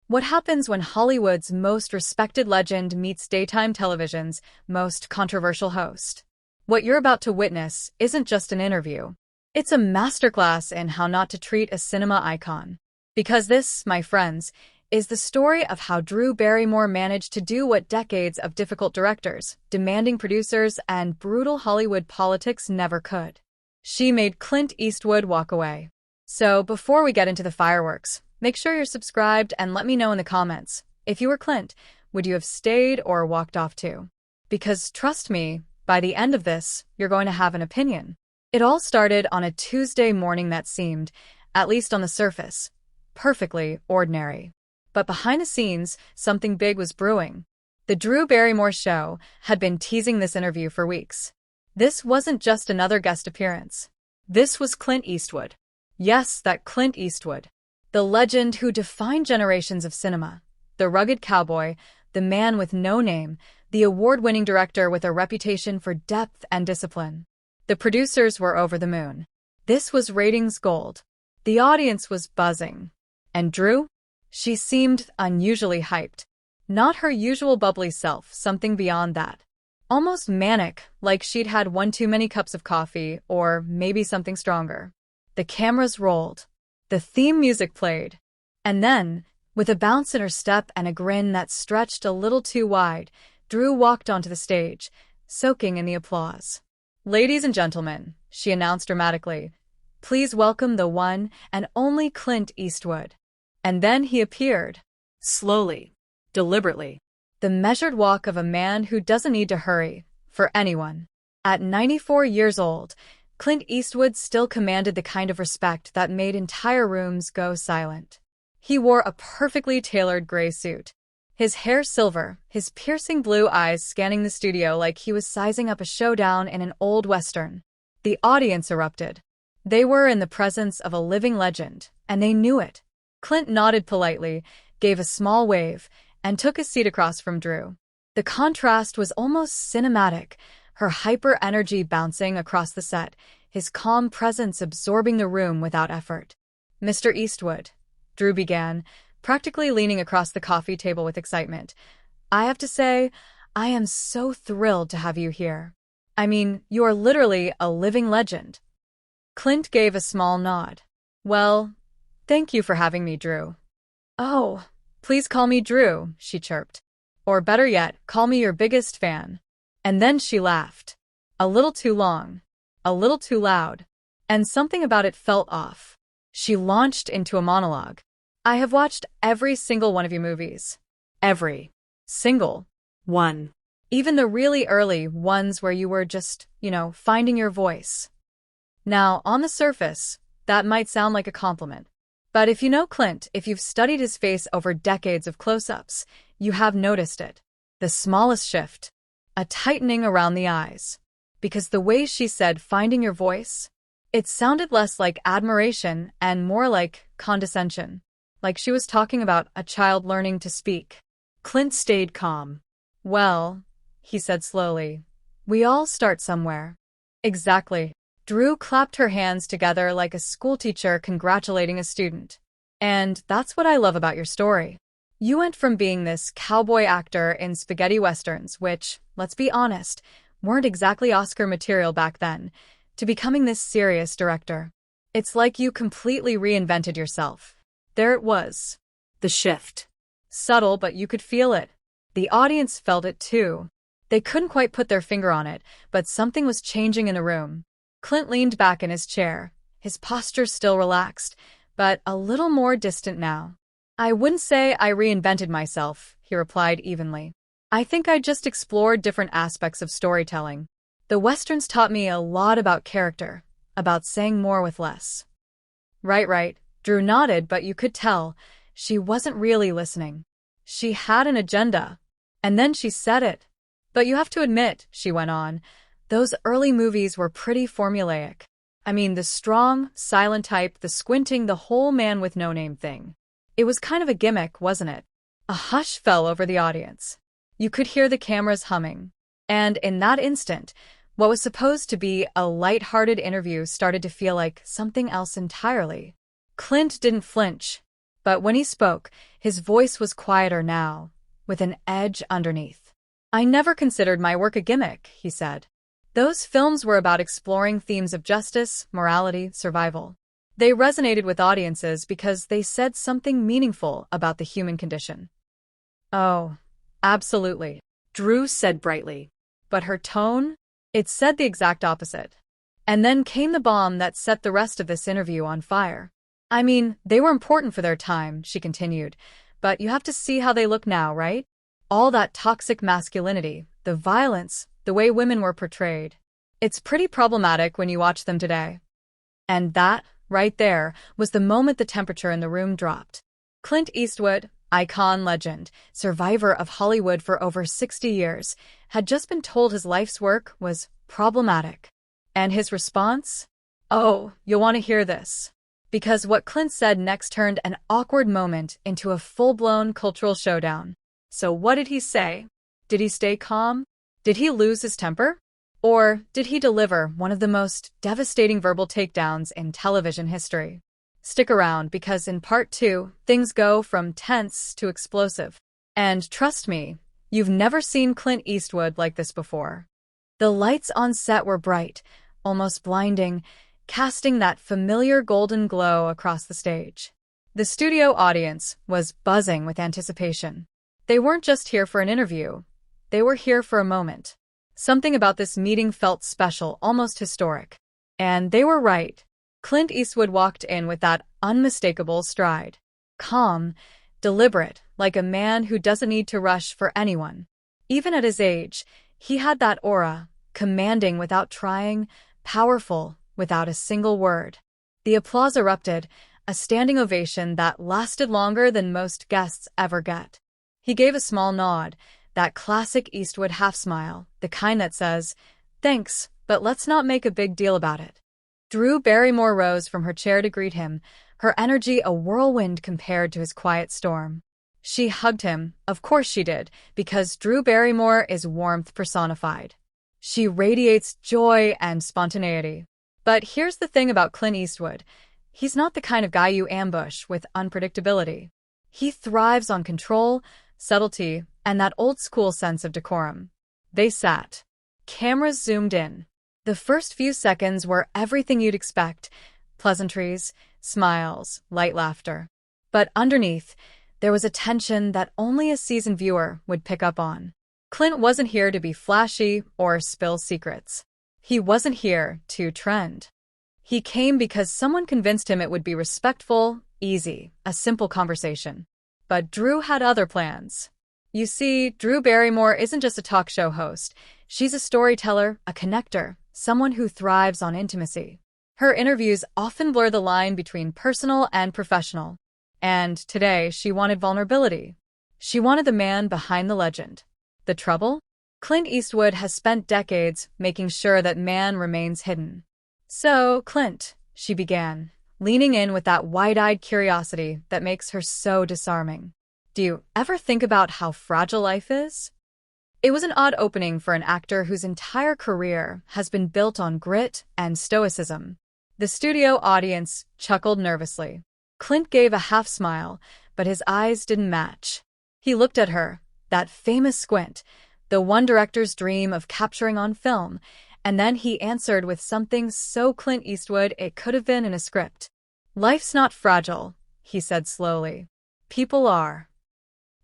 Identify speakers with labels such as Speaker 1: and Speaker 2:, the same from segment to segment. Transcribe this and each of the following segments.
Speaker 1: What happens when Hollywood's most respected legend meets daytime television's most controversial host? What you're about to witness isn't just an interview. It's a masterclass in how not to treat a cinema icon. Because this, my friends, is the story of how Drew Barrymore managed to do what decades of difficult directors, demanding producers, and brutal Hollywood politics never could. She made Clint Eastwood walk away. So before we get into the fireworks, make sure you're subscribed and let me know in the comments. If you were Clint, would you have stayed or walked off too? Because trust me, by the end of this, you're going to have an opinion. It all started on a Tuesday morning that seemed, at least on the surface, perfectly ordinary. But behind the scenes, something big was brewing. The Drew Barrymore Show had been teasing this interview for weeks. This wasn't just another guest appearance. This was Clint Eastwood. Yes, that Clint Eastwood. The legend who defined generations of cinema. The rugged cowboy, the man with no name, the award-winning director with a reputation for depth and discipline. The producers were over the moon. This was ratings gold. The audience was buzzing. And Drew? She seemed unusually hyped. Not her usual bubbly self, something beyond that. Almost manic, like she'd had one too many cups of coffee, or maybe something stronger. The cameras rolled. The theme music played. And then, with a bounce in her step and a grin that stretched a little too wide, Drew walked onto the stage, soaking in the applause. "Ladies and gentlemen," she announced dramatically, "please welcome the one and only Clint Eastwood." And then he appeared. Slowly. Deliberately. The measured walk of a man who doesn't need to hurry, for anyone. At 94 years old, Clint Eastwood still commanded the kind of respect that made entire rooms go silent. He wore a perfectly tailored gray suit. His hair silver, his piercing blue eyes scanning the studio like he was sizing up a showdown in an old western. The audience erupted. They were in the presence of a living legend, and they knew it. Clint nodded politely, gave a small wave, and took a seat across from Drew. The contrast was almost cinematic, her hyper energy bouncing across the set, his calm presence absorbing the room without effort. "Mr. Eastwood," Drew began, practically leaning across the coffee table with excitement. "I have to say, I am so thrilled to have you here. I mean, you are literally a living legend." Clint gave a small nod. "Well, thank you for having me, Drew." "Oh, please call me Drew," she chirped. "Or better yet, call me your biggest fan." And then she laughed. A little too long. A little too loud. And something about it felt off. She launched into a monologue. "I have watched every single one of your movies. Every single one. Even the really early ones where you were just, finding your voice." Now, on the surface, that might sound like a compliment. But if you know Clint, if you've studied his face over decades of close-ups, you have noticed it. The smallest shift. A tightening around the eyes. Because the way she said finding your voice, it sounded less like admiration and more like condescension. Like she was talking about a child learning to speak. Clint stayed calm. "Well," he said slowly, "we all start somewhere." "Exactly." Drew clapped her hands together like a schoolteacher congratulating a student. "And that's what I love about your story. You went from being this cowboy actor in spaghetti westerns, which, let's be honest, weren't exactly Oscar material back then, to becoming this serious director. It's like you completely reinvented yourself." There it was. The shift. Subtle, but you could feel it. The audience felt it too. They couldn't quite put their finger on it, but something was changing in the room. Clint leaned back in his chair, his posture still relaxed, but a little more distant now. "I wouldn't say I reinvented myself," he replied evenly. "I think I just explored different aspects of storytelling. The westerns taught me a lot about character, about saying more with less." Right. Drew nodded, but you could tell she wasn't really listening. She had an agenda. And then she said it. "But you have to admit," she went on, "those early movies were pretty formulaic. I mean, the strong, silent type, the squinting, the whole man with no name thing. It was kind of a gimmick, wasn't it?" A hush fell over the audience. You could hear the cameras humming. And in that instant, what was supposed to be a light-hearted interview started to feel like something else entirely. Clint didn't flinch. But when he spoke, his voice was quieter now, with an edge underneath. "I never considered my work a gimmick," he said. "Those films were about exploring themes of justice, morality, survival. They resonated with audiences because they said something meaningful about the human condition." "Oh, absolutely," Drew said brightly. But her tone? It said the exact opposite. And then came the bomb that set the rest of this interview on fire. "I mean, they were important for their time," she continued, "but you have to see how they look now, right? All that toxic masculinity, the violence, the way women were portrayed. It's pretty problematic when you watch them today." And that, right there, was the moment the temperature in the room dropped. Clint Eastwood, icon, legend, survivor of Hollywood for over 60 years, had just been told his life's work was problematic. And his response? Oh, you'll want to hear this. Because what Clint said next turned an awkward moment into a full-blown cultural showdown. So what did he say? Did he stay calm? Did he lose his temper? Or did he deliver one of the most devastating verbal takedowns in television history? Stick around, because in part 2, things go from tense to explosive. And trust me, you've never seen Clint Eastwood like this before. The lights on set were bright, almost blinding, casting that familiar golden glow across the stage. The studio audience was buzzing with anticipation. They weren't just here for an interview. They were here for a moment. Something about this meeting felt special, almost historic. And they were right. Clint Eastwood walked in with that unmistakable stride. Calm, deliberate, like a man who doesn't need to rush for anyone. Even at his age, he had that aura, commanding without trying, powerful without a single word. The applause erupted, a standing ovation that lasted longer than most guests ever get. He gave a small nod, that classic Eastwood half-smile, the kind that says, "Thanks, but let's not make a big deal about it." Drew Barrymore rose from her chair to greet him, her energy a whirlwind compared to his quiet storm. She hugged him, of course she did, because Drew Barrymore is warmth personified. She radiates joy and spontaneity. But here's the thing about Clint Eastwood. He's not the kind of guy you ambush with unpredictability. He thrives on control, subtlety, and that old-school sense of decorum. They sat. Cameras zoomed in. The first few seconds were everything you'd expect. Pleasantries, smiles, light laughter. But underneath, there was a tension that only a seasoned viewer would pick up on. Clint wasn't here to be flashy or spill secrets. He wasn't here to trend. He came because someone convinced him it would be respectful, easy, a simple conversation. But Drew had other plans. You see, Drew Barrymore isn't just a talk show host. She's a storyteller, a connector, someone who thrives on intimacy. Her interviews often blur the line between personal and professional. And today, she wanted vulnerability. She wanted the man behind the legend. The trouble? Clint Eastwood has spent decades making sure that man remains hidden. "So, Clint," she began, leaning in with that wide-eyed curiosity that makes her so disarming. "Do you ever think about how fragile life is?" It was an odd opening for an actor whose entire career has been built on grit and stoicism. The studio audience chuckled nervously. Clint gave a half-smile, but his eyes didn't match. He looked at her, that famous squint, the one director's dream of capturing on film, and then he answered with something so Clint Eastwood it could have been in a script. "Life's not fragile," he said slowly. "People are."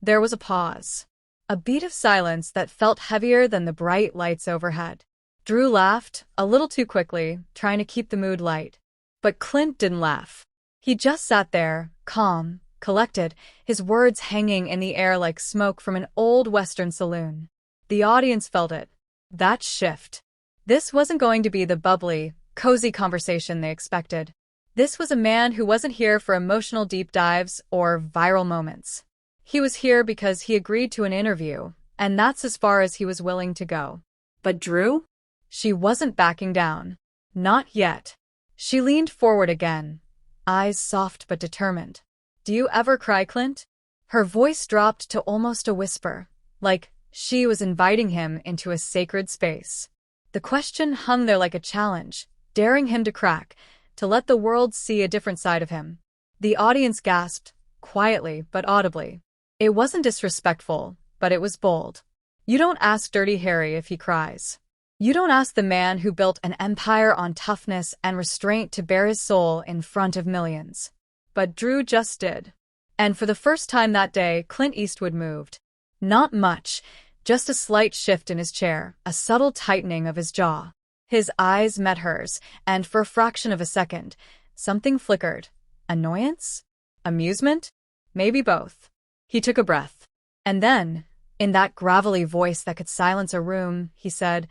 Speaker 1: There was a pause. A beat of silence that felt heavier than the bright lights overhead. Drew laughed, a little too quickly, trying to keep the mood light. But Clint didn't laugh. He just sat there, calm, collected, his words hanging in the air like smoke from an old Western saloon. The audience felt it. That shift. This wasn't going to be the bubbly, cozy conversation they expected. This was a man who wasn't here for emotional deep dives or viral moments. He was here because he agreed to an interview, and that's as far as he was willing to go. But Drew? She wasn't backing down. Not yet. She leaned forward again, eyes soft but determined. "Do you ever cry, Clint?" Her voice dropped to almost a whisper, like she was inviting him into a sacred space. The question hung there like a challenge, daring him to crack, to let the world see a different side of him. The audience gasped, quietly but audibly. It wasn't disrespectful, but it was bold. You don't ask Dirty Harry if he cries. You don't ask the man who built an empire on toughness and restraint to bare his soul in front of millions. But Drew just did. And for the first time that day, Clint Eastwood moved. Not much, just a slight shift in his chair, a subtle tightening of his jaw. His eyes met hers, and for a fraction of a second, something flickered. Annoyance? Amusement? Maybe both. He took a breath. And then, in that gravelly voice that could silence a room, he said,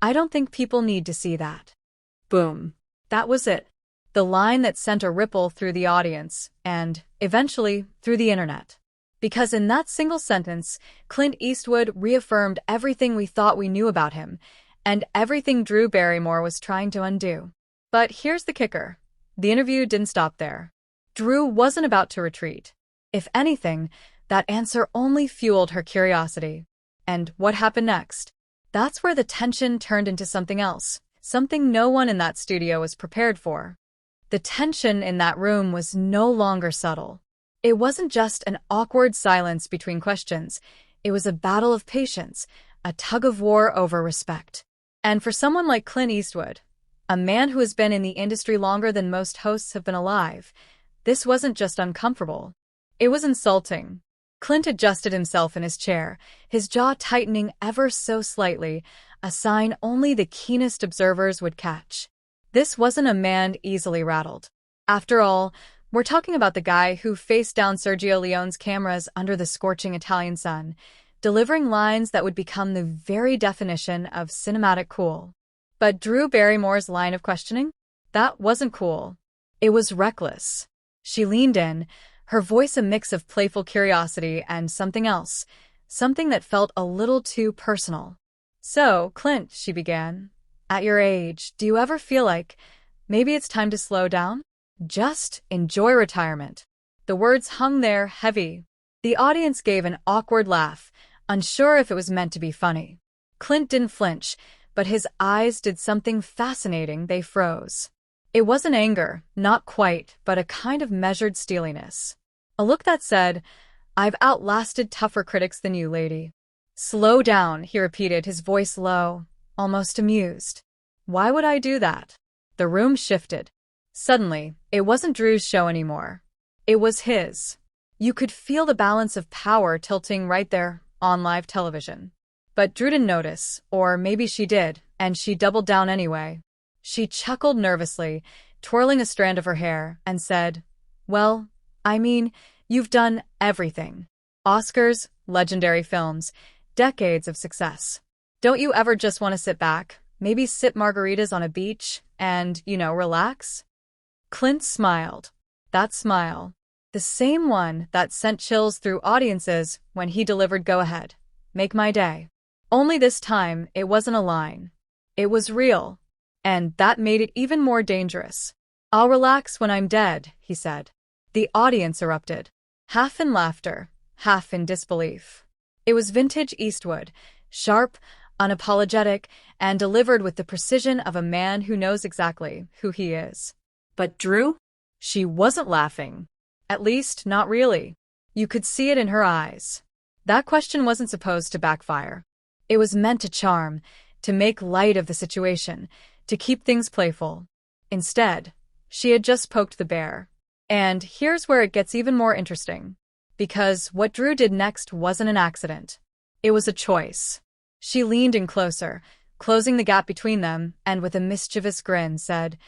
Speaker 1: "I don't think people need to see that." Boom. That was it. The line that sent a ripple through the audience, and, eventually, through the internet. Because in that single sentence, Clint Eastwood reaffirmed everything we thought we knew about him, and everything Drew Barrymore was trying to undo. But here's the kicker. The interview didn't stop there. Drew wasn't about to retreat. If anything, that answer only fueled her curiosity. And what happened next? That's where the tension turned into something else, something no one in that studio was prepared for. The tension in that room was no longer subtle. It wasn't just an awkward silence between questions. It was a battle of patience, a tug-of-war over respect. And for someone like Clint Eastwood, a man who has been in the industry longer than most hosts have been alive, this wasn't just uncomfortable. It was insulting. Clint adjusted himself in his chair, his jaw tightening ever so slightly, a sign only the keenest observers would catch. This wasn't a man easily rattled. After all, we're talking about the guy who faced down Sergio Leone's cameras under the scorching Italian sun, delivering lines that would become the very definition of cinematic cool. But Drew Barrymore's line of questioning? That wasn't cool. It was reckless. She leaned in, her voice a mix of playful curiosity and something else, something that felt a little too personal. "So, Clint," she began, "at your age, do you ever feel like maybe it's time to slow down? Just enjoy retirement?" The words hung there heavy. The audience gave an awkward laugh, unsure if it was meant to be funny. Clint didn't flinch, but his eyes did something fascinating. They froze. It wasn't anger, not quite, but a kind of measured steeliness. A look that said, "I've outlasted tougher critics than you, lady." "Slow down," he repeated, his voice low, almost amused. "Why would I do that?" The room shifted. Suddenly, it wasn't Drew's show anymore. It was his. You could feel the balance of power tilting right there, on live television. But Drew didn't notice, or maybe she did, and she doubled down anyway. She chuckled nervously, twirling a strand of her hair, and said, "Well, I mean, you've done everything. Oscars, legendary films, decades of success. Don't you ever just want to sit back, maybe sip margaritas on a beach, and, relax?" Clint smiled. That smile. The same one that sent chills through audiences when he delivered "Go ahead. Make my day." Only this time, it wasn't a line. It was real. And that made it even more dangerous. "I'll relax when I'm dead," he said. The audience erupted, half in laughter, half in disbelief. It was vintage Eastwood, sharp, unapologetic, and delivered with the precision of a man who knows exactly who he is. But Drew? She wasn't laughing. At least, not really. You could see it in her eyes. That question wasn't supposed to backfire. It was meant to charm, to make light of the situation, to keep things playful. Instead, she had just poked the bear. And here's where it gets even more interesting. Because what Drew did next wasn't an accident. It was a choice. She leaned in closer, closing the gap between them, and with a mischievous grin said,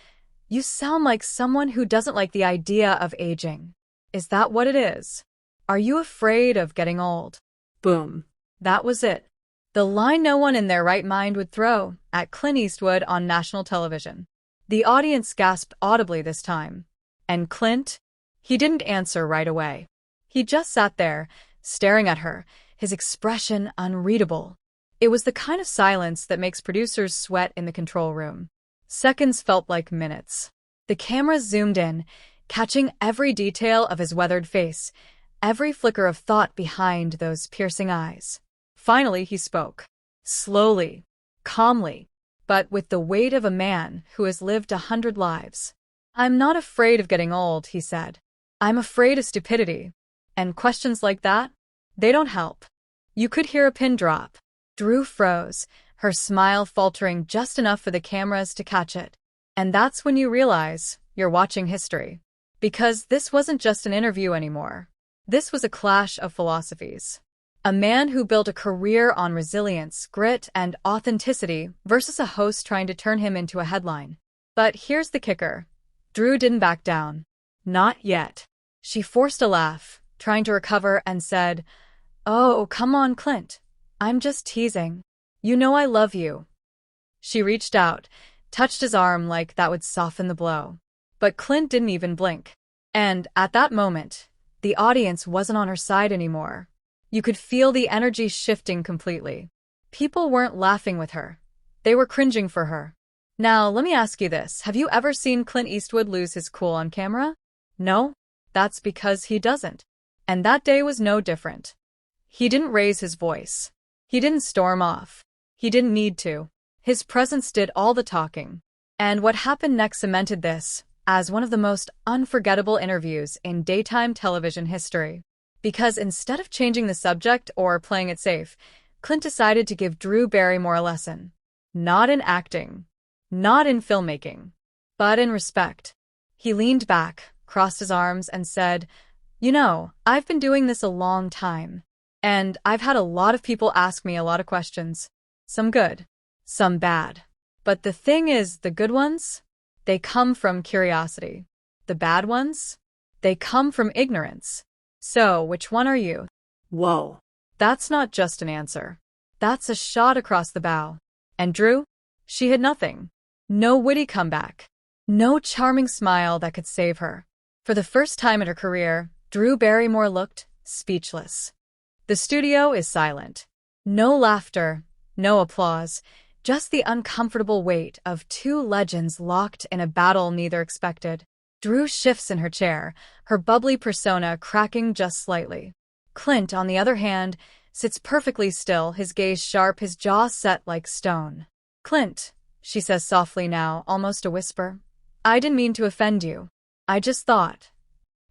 Speaker 1: "You sound like someone who doesn't like the idea of aging. Is that what it is? Are you afraid of getting old?" Boom. That was it. The line no one in their right mind would throw at Clint Eastwood on national television. The audience gasped audibly this time. And Clint? He didn't answer right away. He just sat there, staring at her, his expression unreadable. It was the kind of silence that makes producers sweat in the control room. Seconds felt like minutes. The cameras zoomed in, catching every detail of his weathered face, every flicker of thought behind those piercing eyes. Finally, he spoke. Slowly, calmly, but with the weight of a man who has lived 100 lives. "I'm not afraid of getting old," he said. "I'm afraid of stupidity. And questions like that? They don't help. You could hear a pin drop. Drew froze, her smile faltering just enough for the cameras to catch it. And that's when you realize you're watching history. Because this wasn't just an interview anymore. This was a clash of philosophies. A man who built a career on resilience, grit, and authenticity versus a host trying to turn him into a headline. But here's the kicker. Drew didn't back down. Not yet. She forced a laugh, trying to recover, and said, "Oh, come on, Clint. I'm just teasing. You know I love you." She reached out, touched his arm like that would soften the blow. But Clint didn't even blink. And at that moment, the audience wasn't on her side anymore. You could feel the energy shifting completely. People weren't laughing with her. They were cringing for her. Now, let me ask you this. Have you ever seen Clint Eastwood lose his cool on camera? No? That's because he doesn't. And that day was no different. He didn't raise his voice. He didn't storm off. He didn't need to. His presence did all the talking. And what happened next cemented this as one of the most unforgettable interviews in daytime television history. Because instead of changing the subject or playing it safe, Clint decided to give Drew Barrymore a lesson. Not in acting, not in filmmaking, but in respect. He leaned back, crossed his arms, and said, "You know, I've been doing this a long time. And I've had a lot of people ask me a lot of questions. Some good, some bad. But the thing is, the good ones, they come from curiosity. The bad ones, they come from ignorance. So, which one are you?" Whoa. That's not just an answer. That's a shot across the bow. And Drew? She had nothing. No witty comeback. No charming smile that could save her. For the first time in her career, Drew Barrymore looked speechless. The studio is silent. No laughter, no applause, just the uncomfortable weight of two legends locked in a battle neither expected. Drew shifts in her chair, her bubbly persona cracking just slightly. Clint, on the other hand, sits perfectly still, his gaze sharp, his jaw set like stone. "Clint," she says softly now, almost a whisper, "I didn't mean to offend you. I just thought."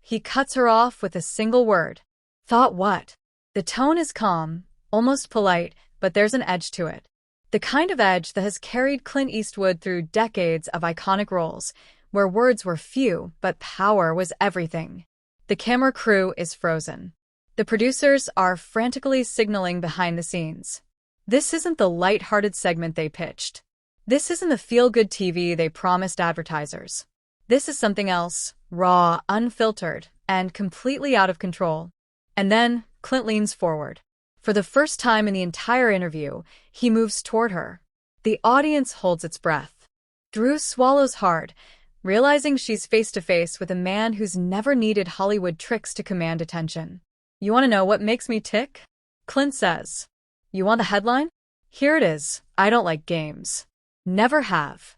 Speaker 1: He cuts her off with a single word. "Thought what?" The tone is calm, almost polite, but there's an edge to it. The kind of edge that has carried Clint Eastwood through decades of iconic roles, where words were few, but power was everything. The camera crew is frozen. The producers are frantically signaling behind the scenes. This isn't the light-hearted segment they pitched. This isn't the feel-good TV they promised advertisers. This is something else, raw, unfiltered, and completely out of control. And then, Clint leans forward. For the first time in the entire interview, he moves toward her. The audience holds its breath. Drew swallows hard, realizing she's face-to-face with a man who's never needed Hollywood tricks to command attention. "You want to know what makes me tick?" Clint says. "You want the headline? Here it is. I don't like games. Never have."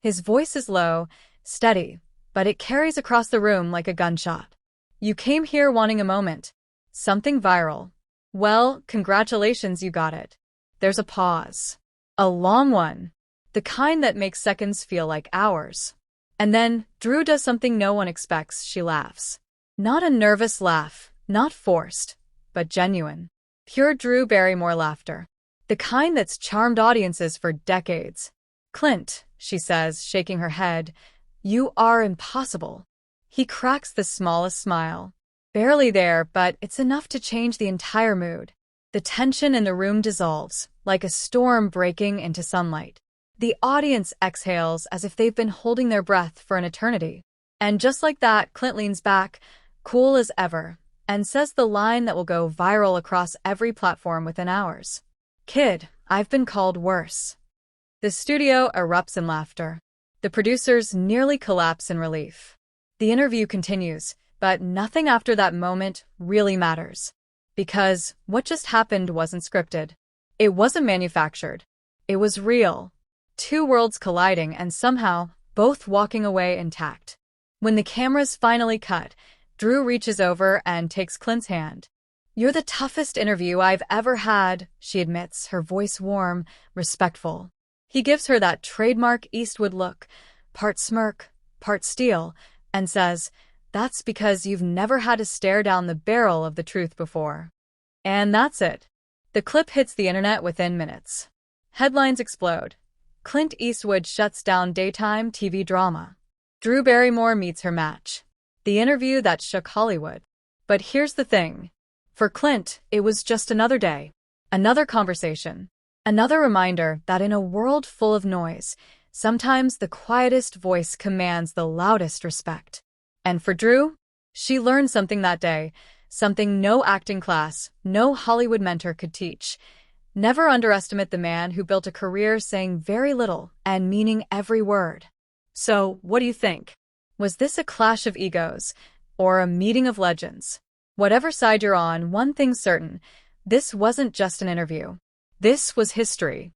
Speaker 1: His voice is low, steady, but it carries across the room like a gunshot. "You came here wanting a moment. Something viral. Well, congratulations, you got it." There's a pause. A long one. The kind that makes seconds feel like hours. And then, Drew does something no one expects. She laughs. Not a nervous laugh, not forced, but genuine. Pure Drew Barrymore laughter. The kind that's charmed audiences for decades. "Clint," she says, shaking her head, "you are impossible." He cracks the smallest smile. Barely there, but it's enough to change the entire mood. The tension in the room dissolves, like a storm breaking into sunlight. The audience exhales as if they've been holding their breath for an eternity. And just like that, Clint leans back, cool as ever, and says the line that will go viral across every platform within hours. "Kid, I've been called worse." The studio erupts in laughter. The producers nearly collapse in relief. The interview continues, but nothing after that moment really matters. Because what just happened wasn't scripted. It wasn't manufactured. It was real. Two worlds colliding and somehow both walking away intact. When the cameras finally cut, Drew reaches over and takes Clint's hand. "You're the toughest interview I've ever had," she admits, her voice warm, respectful. He gives her that trademark Eastwood look, part smirk, part steel, and says, That's because you've never had to stare down the barrel of the truth before. And that's it. The clip hits the internet within minutes. Headlines explode. Clint Eastwood shuts down daytime TV drama. Drew Barrymore meets her match. The interview that shook Hollywood. But here's the thing. For Clint, it was just another day. Another conversation. Another reminder that in a world full of noise, sometimes the quietest voice commands the loudest respect. And for Drew, she learned something that day, something no acting class, no Hollywood mentor could teach. Never underestimate the man who built a career saying very little and meaning every word. So, what do you think? Was this a clash of egos or a meeting of legends? Whatever side you're on, one thing's certain. This wasn't just an interview. This was history.